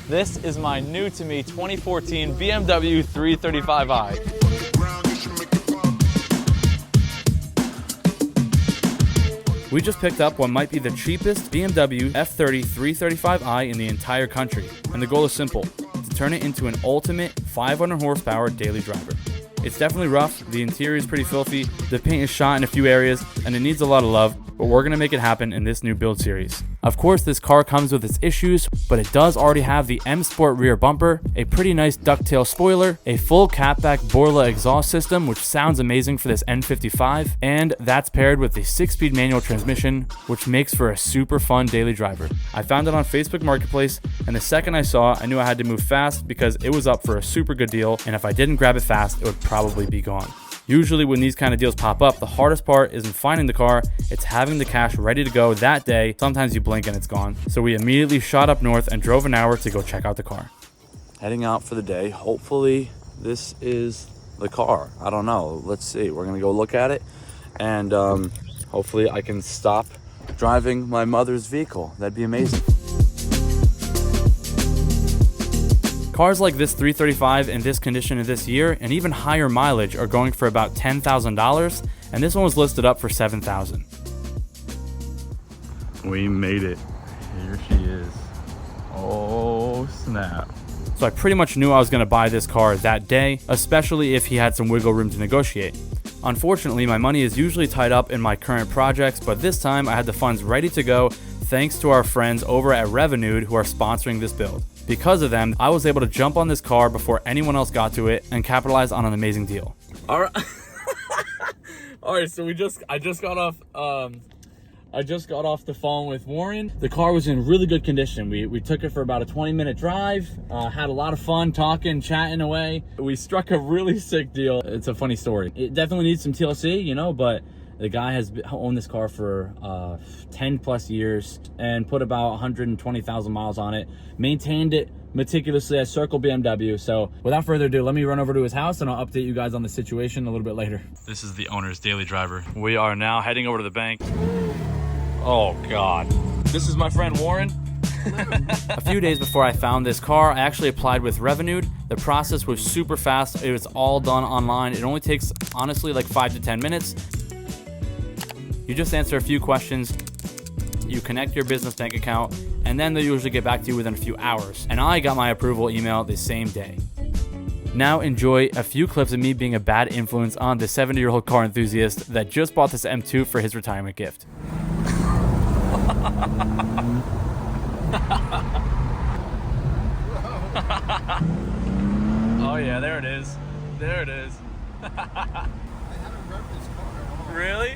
This is my new to me 2014 BMW 335i. We just picked up what might be the cheapest BMW F30 335i in the entire country, and the goal is simple, to turn it into an ultimate 500 horsepower daily driver. It's definitely rough, the interior is pretty filthy, the paint is shot in a few areas, and it needs a lot of love, but we're going to make it happen in this new build series. Of course, this car comes with its issues, but it does already have the M Sport rear bumper, a pretty nice ducktail spoiler, a full catback Borla exhaust system, which sounds amazing for this N55, and that's paired with a 6-speed manual transmission, which makes for a super fun daily driver. I found it on Facebook Marketplace, and the second I saw it, I knew I had to move fast because it was up for a super good deal, and if I didn't grab it fast, it would probably be gone. Usually when these kind of deals pop up, the hardest part isn't finding the car, it's having the cash ready to go that day. Sometimes you blink and it's gone. So we immediately shot up north and drove an hour to go check out the car. Heading out for the day. Hopefully this is the car. I don't know. Let's see. We're going to go look at it, and hopefully I can stop driving my mother's vehicle. That'd be amazing. Cars like this 335 in this condition in this year and even higher mileage are going for about $10,000, and this one was listed up for $7,000. We made it. Here she is. Oh snap. So I pretty much knew I was going to buy this car that day, especially if he had some wiggle room to negotiate. Unfortunately, my money is usually tied up in my current projects, but this time I had the funds ready to go thanks to our friends over at Revenued who are sponsoring this build. Because of them, I was able to jump on this car before anyone else got to it and capitalize on an amazing deal. All right. All right, so I just got off the phone with Warren. The car was in really good condition. We took it for about a 20-minute drive, had a lot of fun talking, chatting away. We struck a really sick deal. It's a funny story. It definitely needs some TLC, you know, but the guy has owned this car for 10 plus years and put about 120,000 miles on it, maintained it meticulously as Circle BMW. So without further ado, let me run over to his house and I'll update you guys on the situation a little bit later. This is the owner's daily driver. We are now heading over to the bank. Oh God. This is my friend Warren. A few days before I found this car, I actually applied with Revenued. The process was super fast. It was all done online. It only takes, honestly, like 5 to 10 minutes. You just answer a few questions, you connect your business bank account, and then they usually get back to you within a few hours. And I got my approval email the same day. Now enjoy a few clips of me being a bad influence on the 70-year-old car enthusiast that just bought this M2 for his retirement gift. Oh yeah, there it is. There it is. I haven't revved this car. Really?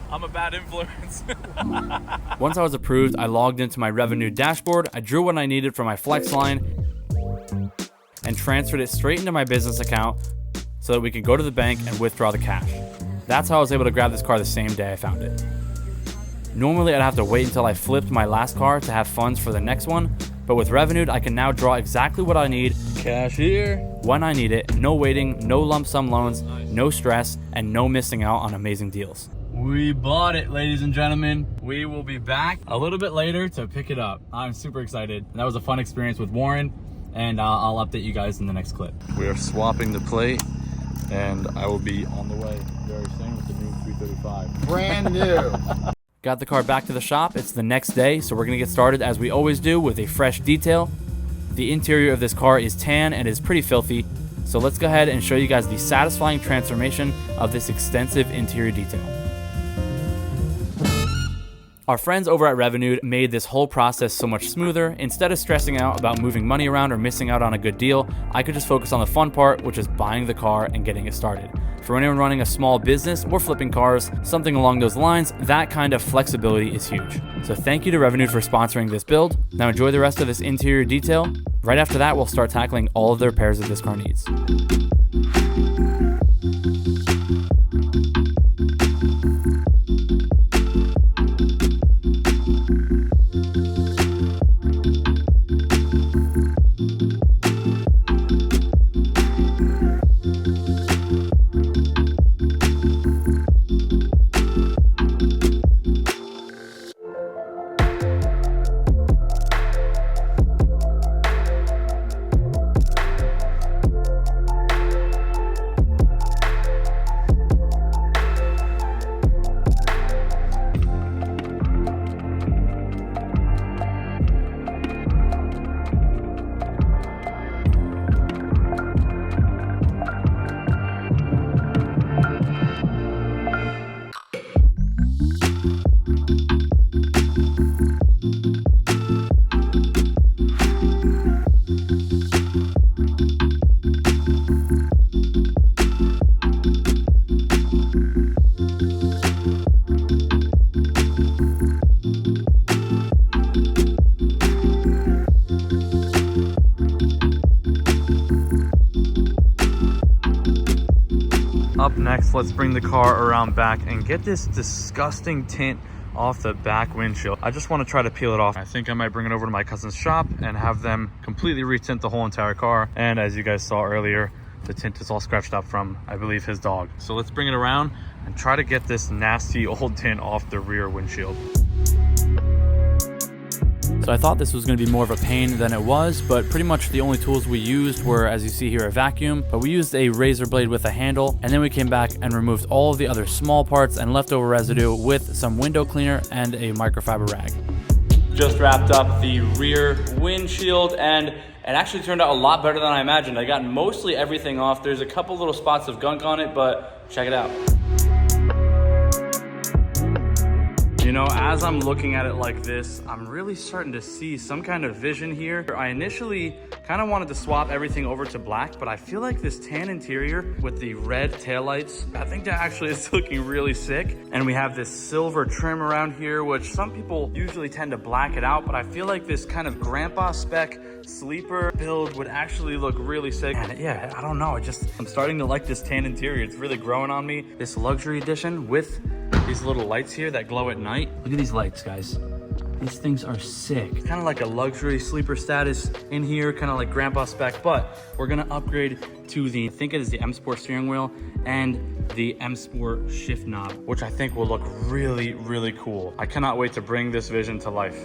I'm a bad influence. Once I was approved, I logged into my Revenued dashboard, I drew what I needed for my flex line, and transferred it straight into my business account so that we could go to the bank and withdraw the cash. That's how I was able to grab this car the same day I found it. Normally I'd have to wait until I flipped my last car to have funds for the next one, but with Revenued I can now draw exactly what I need, cash here, when I need it, no waiting, no lump sum loans, no stress, and no missing out on amazing deals. We bought it, ladies and gentlemen. We will be back a little bit later to pick it up. I'm super excited. That was a fun experience with Warren, and I'll update you guys in the next clip. We are swapping the plate, and I will be on the way very soon with the new 335. Brand new. Got the car back to the shop. It's the next day, so we're gonna get started as we always do with a fresh detail. The interior of this car is tan and is pretty filthy, so let's go ahead and show you guys the satisfying transformation of this extensive interior detail. Our friends over at Revenued made this whole process so much smoother. Instead of stressing out about moving money around or missing out on a good deal, I could just focus on the fun part, which is buying the car and getting it started. For anyone running a small business or flipping cars, something along those lines, that kind of flexibility is huge. So thank you to Revenued for sponsoring this build. Now enjoy the rest of this interior detail. Right after that, we'll start tackling all of the repairs that this car needs. guys, let's bring the car around back and get this disgusting tint off the back windshield. I just want to try to peel it off. I think I might bring it over to my cousin's shop and have them completely retint the whole entire car. And as you guys saw earlier, the tint is all scratched up from, I believe, his dog. So let's bring it around and try to get this nasty old tint off the rear windshield. So I thought this was going to be more of a pain than it was, but pretty much the only tools we used were, as you see here, a vacuum. But we used a razor blade with a handle, and then we came back and removed all of the other small parts and leftover residue with some window cleaner and a microfiber rag. Just wrapped up the rear windshield, and it actually turned out a lot better than I imagined. I got mostly everything off. There's a couple little spots of gunk on it, but check it out. You know, as I'm looking at it like this, I'm really starting to see some kind of vision here. I initially kind of wanted to swap everything over to black, but I feel like this tan interior with the red taillights, I think that actually is looking really sick. And we have this silver trim around here, which some people usually tend to black it out, but I feel like this kind of grandpa spec sleeper build would actually look really sick. And yeah, I don't know, I'm starting to like this tan interior. It's really growing on me. This luxury edition with these little lights here that glow at night. Look at these lights, guys. These things are sick. Kind of like a luxury sleeper status in here, kind of like grandpa spec, but we're gonna upgrade to the, I think it is the M Sport steering wheel and the M Sport shift knob, which I think will look really, really cool. I cannot wait to bring this vision to life.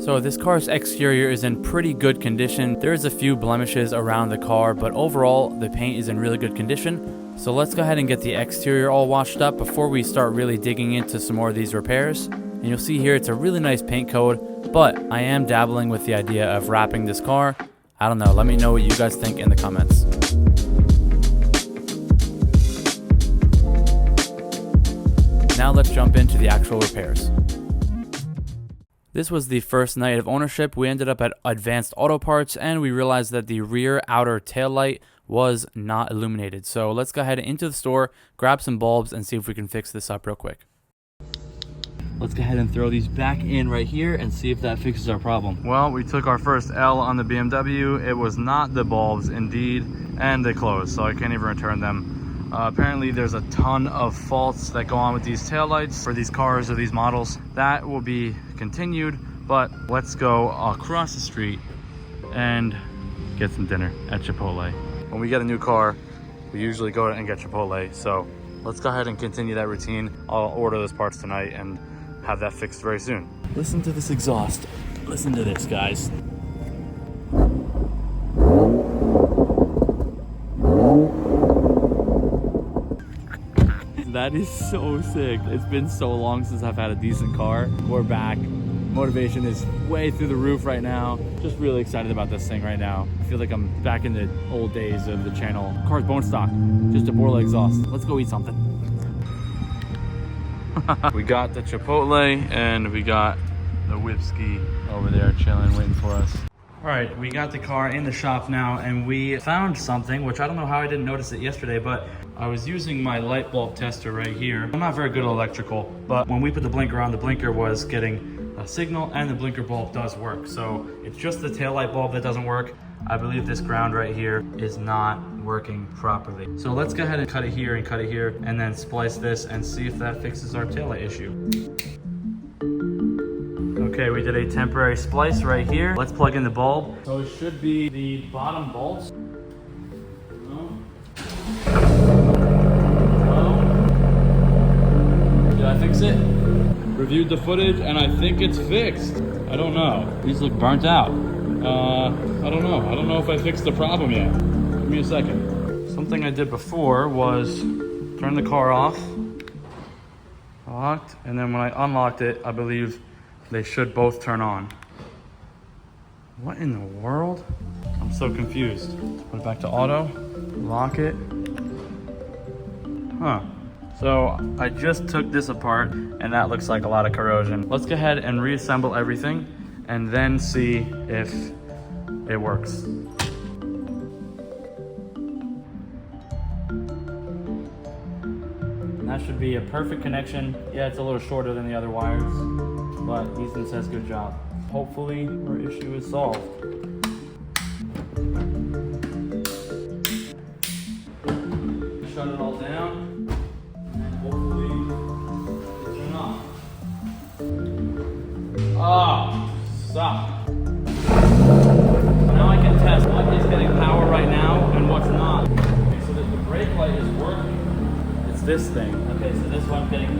So this car's exterior is in pretty good condition. There's a few blemishes around the car, but overall the paint is in really good condition. So let's go ahead and get the exterior all washed up before we start really digging into some more of these repairs. And you'll see here it's a really nice paint coat, but I am dabbling with the idea of wrapping this car. I don't know, let me know what you guys think in the comments. Now let's jump into the actual repairs. This was the first night of ownership. We ended up at Advanced Auto Parts and we realized that the rear outer tail light was not illuminated. So let's go ahead into the store, grab some bulbs and see if we can fix this up real quick. Let's go ahead and throw these back in right here and see if that fixes our problem. Well, we took our first L on the BMW. It was not the bulbs, indeed, and they closed, so I can't even return them. Apparently there's a ton of faults that go on with these taillights for these cars or these models. That will be continued, but let's go across the street and get some dinner at Chipotle. When we get a new car, we usually go and get Chipotle, so let's go ahead and continue that routine. I'll order those parts tonight and have that fixed very soon. Listen to this exhaust. Listen to this, guys. That is so sick. It's been so long since I've had a decent car. We're back. Motivation is way through the roof right now. Just really excited about this thing right now. I feel like I'm back in the old days of the channel. Car's bone stock, just a Borla exhaust. Let's go eat something. We got the Chipotle and we got the Whipski over there chilling, waiting for us. All right, we got the car in the shop now and we found something, which I don't know how I didn't notice it yesterday, but I was using my light bulb tester right here. I'm not very good at electrical, but when we put the blinker on, the blinker was getting a signal and the blinker bulb does work. So it's just the taillight bulb that doesn't work. I believe this ground right here is not working properly. So let's go ahead and cut it here and cut it here and then splice this and see if that fixes our taillight issue. Okay, we did a temporary splice right here. Let's plug in the bulb. So it should be the bottom bolts. Did I fix it? Reviewed the footage and I think it's fixed. I don't know. These look burnt out. I don't know. I don't know if I fixed the problem yet. Give me a second. Something I did before was turn the car off, locked, and then when I unlocked it, I believe they should both turn on. What in the world? I'm so confused. Put it back to auto, lock it. Huh. So I just took this apart and that looks like a lot of corrosion. Let's go ahead and reassemble everything and then see if it works. And that should be a perfect connection. Yeah, it's a little shorter than the other wires, but Ethan says good job. Hopefully our issue is solved. Shut it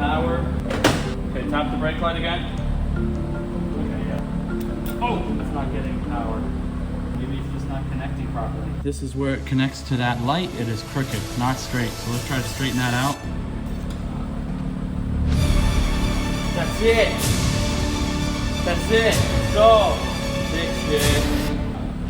power. Okay, tap the brake light again. Okay, yeah. Oh, it's not getting power. Maybe it's just not connecting properly. This is where it connects to that light. It is crooked, not straight. So let's try to straighten that out. That's it. That's it. Let's go. Fixed it.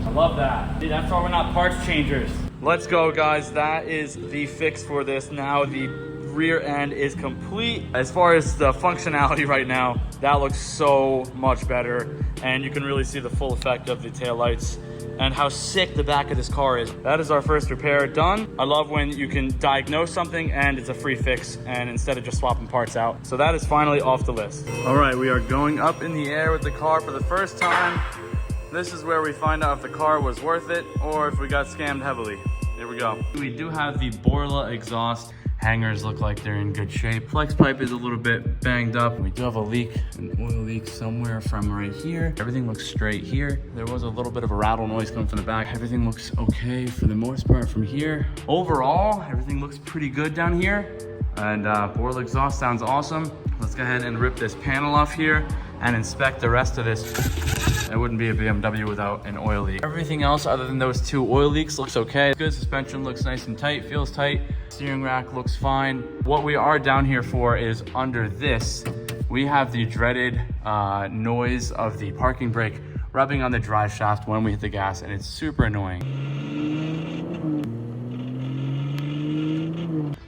I love that. Dude, that's why we're not parts changers. Let's go, guys. That is the fix for this. Now the rear end is complete. As far as the functionality right now, that looks so much better. And you can really see the full effect of the taillights and how sick the back of this car is. That is our first repair done. I love when you can diagnose something and it's a free fix, and instead of just swapping parts out. So that is finally off the list. All right, we are going up in the air with the car for the first time. This is where we find out if the car was worth it or if we got scammed heavily. Here we go. We do have the Borla exhaust. Hangers look like they're in good shape. Flex pipe is a little bit banged up. We do have a leak, an oil leak somewhere from right here. Everything looks straight here. There was a little bit of a rattle noise coming from the back. Everything looks okay for the most part from here. Overall, everything looks pretty good down here. And Borla exhaust sounds awesome. Let's go ahead and rip this panel off here and inspect the rest of this. It wouldn't be a BMW without an oil leak. Everything else other than those 2 oil leaks looks okay. Good suspension, looks nice and tight, feels tight. Steering rack looks fine. What we are down here for is under this, we have the dreaded noise of the parking brake rubbing on the drive shaft when we hit the gas, and it's super annoying.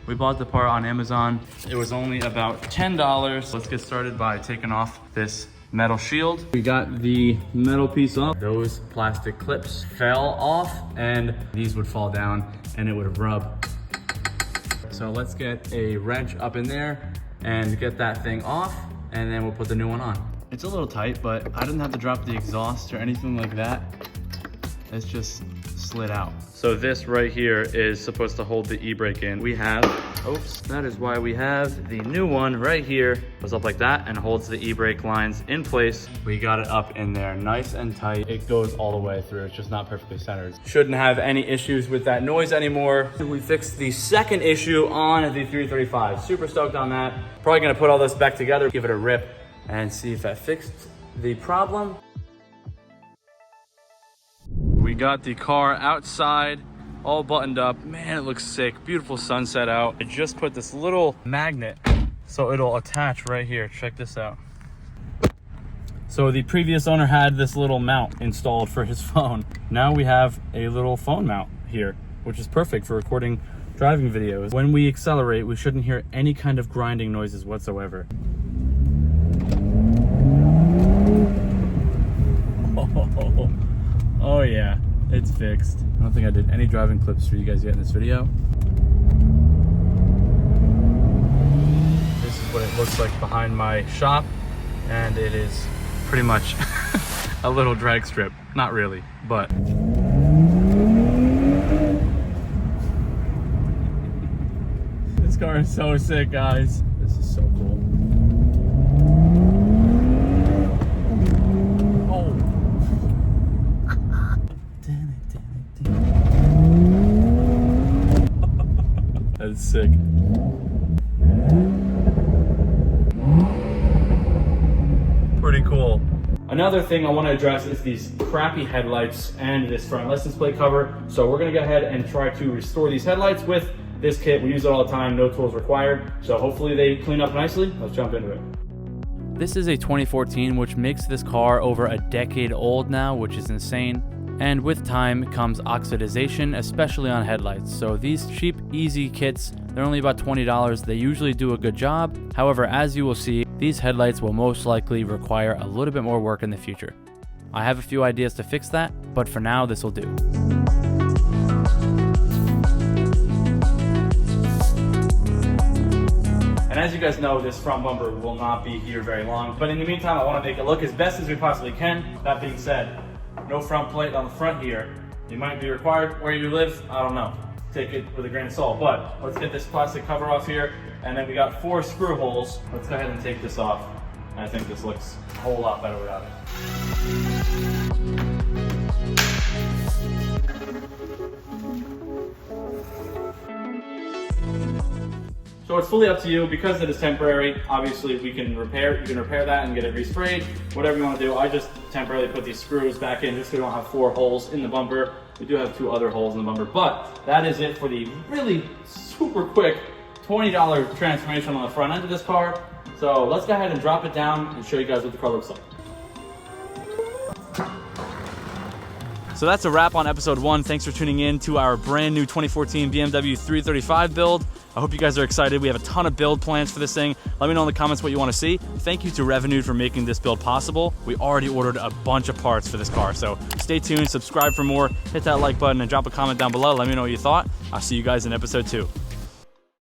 We bought the part on Amazon. It was only about $10. Let's get started by taking off this metal shield. We got the metal piece off. Those plastic clips fell off and these would fall down and it would rub. So let's get a wrench up in there and get that thing off, and then we'll put the new one on. It's a little tight, but I didn't have to drop the exhaust or anything like that. It's just slid out. So this right here is supposed to hold the e-brake in. We have, oops, that is why we have the new one right here. Goes up like that and holds the e-brake lines in place. We got it up in there, nice and tight. It goes all the way through. It's just not perfectly centered. Shouldn't have any issues with that noise anymore. We fixed the second issue on the 335. Super stoked on that. Probably gonna put all this back together, give it a rip, and see if that fixed the problem. We got the car outside, all buttoned up. Man, it looks sick. Beautiful sunset out. I just put this little magnet so it'll attach right here. Check this out. So the previous owner had this little mount installed for his phone. Now we have a little phone mount here, which is perfect for recording driving videos. When we accelerate, we shouldn't hear any kind of grinding noises whatsoever. Oh yeah, it's fixed. I don't think I did any driving clips for you guys yet in this video. This is what it looks like behind my shop, and it is pretty much a little drag strip. Not really, but. This car is so sick, guys. This is so cool. That's sick. Pretty cool. Another thing I want to address is these crappy headlights and this front license plate cover. So we're going to go ahead and try to restore these headlights with this kit. We use it all the time, no tools required. So hopefully they clean up nicely. Let's jump into it. This is a 2014, which makes this car over a decade old now, which is insane. And with time comes oxidization, especially on headlights. So these cheap, easy kits, they're only about $20. They usually do a good job. However, as you will see, these headlights will most likely require a little bit more work in the future. I have a few ideas to fix that, but for now, this will do. And as you guys know, this front bumper will not be here very long. But in the meantime, I want to make it look as best as we possibly can. That being said, no front plate on the front here. It might be required where you live, I don't know. Take it with a grain of salt. But let's get this plastic cover off here. And then we got 4 screw holes. Let's go ahead and take this off. And I think this looks a whole lot better without it. So So it's fully up to you. Because it is temporary, obviously you can repair that and get it resprayed, whatever you want to do. I just temporarily put these screws back in just so we don't have 4 holes in the bumper. We do have 2 other holes in the bumper, but that is it for the really super quick $20 transformation on the front end of this car. So let's go ahead and drop it down and show you guys what the car looks like. So that's a wrap on episode 1. Thanks for tuning in to our brand new 2014 BMW 335 build. I hope you guys are excited. We have a ton of build plans for this thing. Let me know in the comments what you want to see. Thank you to Revenue for making this build possible. We already ordered a bunch of parts for this car, so stay tuned, subscribe for more, hit that like button, and drop a comment down below. Let me know what you thought. I'll see you guys in episode 2.